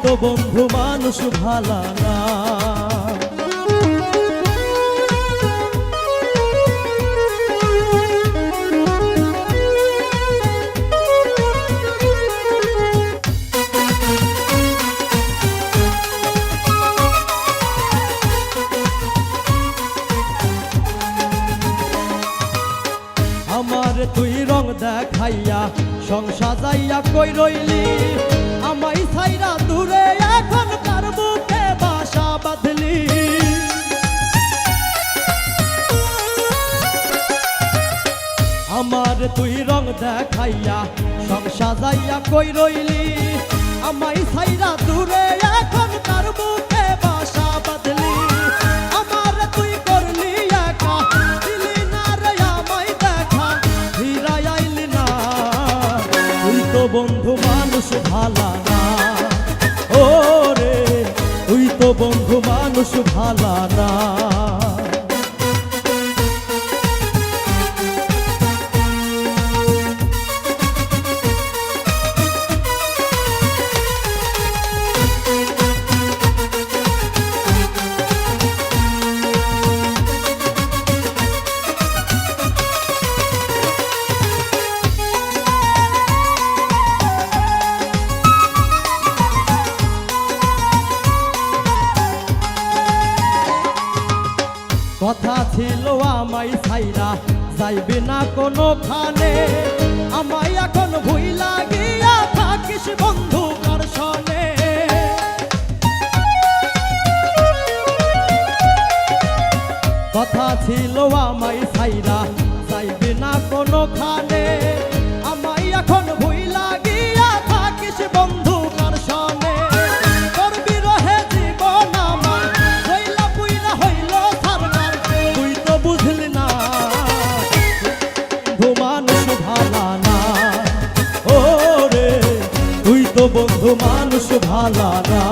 তো বন্ধু মানুষ ভালা না। আমার তুই রং দেখাইয়া সংসার যাইয়া কই রইলি, আমায় ছাইরা দূরে এখন কার বুকে বাসা বাঁধলি। আমার তুই রং দেখাইয়া সংসার যাইয়া কই রইলি, আমায় ছাইরা দূরে এখন কার বুকে বাসা বাঁধলি। আমার তুই করলি একা, দিলি না রে আমায় দেখা, ফিরাই আইলি না। তুই তো বন্ধু মানুষ ভালা না, ও রে তুই তো বন্ধু মানুষ ভালা না। কথা ছিল আমায় ছাইরা যাইবে না কোনোখানে, আমায় এখন ভুইলা গিয়া থাকিস বন্ধু কার সনে। কথা ছিল আমায় ছাইরা যাইবে না কোনোখানে, আমায় এখন ভুইলা গিয়া থাকিস বন্ধু কার সনে। তোর বিরহে জীবন আমার হইলা পুইরা হইল সারগার, তুই তো বুঝলি না বন্ধু মানুষ ভালা না। ও রে তুই তো বন্ধু মানুষ ভালা না।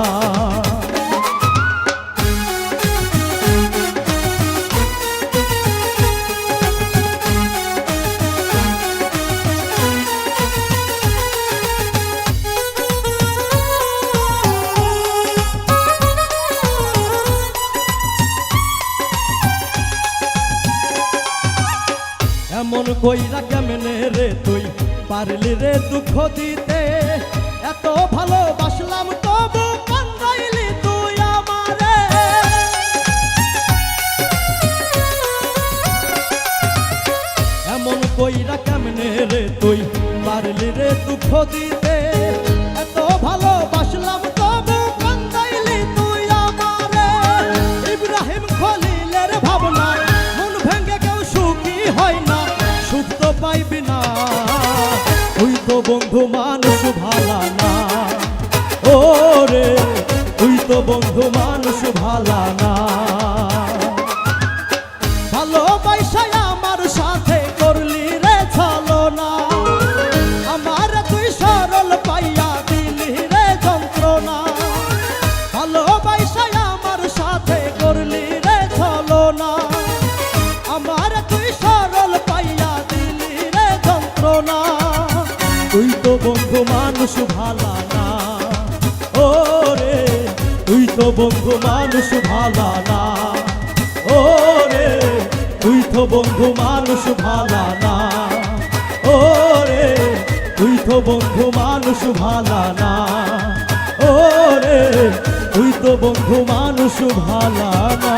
এমন কইরা কেমনে রে তুই পারলি রে দুঃখ দিতে, এত ভালোবাসলাম তবু কান্দাইলি তুই আমারে। এমন কইরা কেমনে রে তুই পারলি রে দুঃখ দিতে, এত ভালোবাসলাম তবু কান্দাইলি তুই আমারে। ইব্রাহিম খলিলের ভাবনা মন ভেঙে কেউ সুখী হয় না, সুখ তো পাইবি না। তুই তো বন্ধু মানুষ ভালা না, ও রে তুই তো বন্ধু মানুষ ভালা না। ভালোবাসায় আমার সাথে করলি রে ছলনা, আমার তুই সরল পাইয়া দিলি রে যন্ত্রণা। ভালোবাসায় আমার সাথে করলি রে ছলনা, আমার তুই সরল পাইয়া দিলি রে যন্ত্রণা। তুই তো বন্ধু মানুষ ভালা না, ও রে তুই তো বন্ধু মানুষ ভালা না। ও রে তুই তো বন্ধু মানুষ ভালা না, ও রে তুই তো বন্ধু মানুষ ভালা না। ও রে তুই তো বন্ধু মানুষ ভালা না।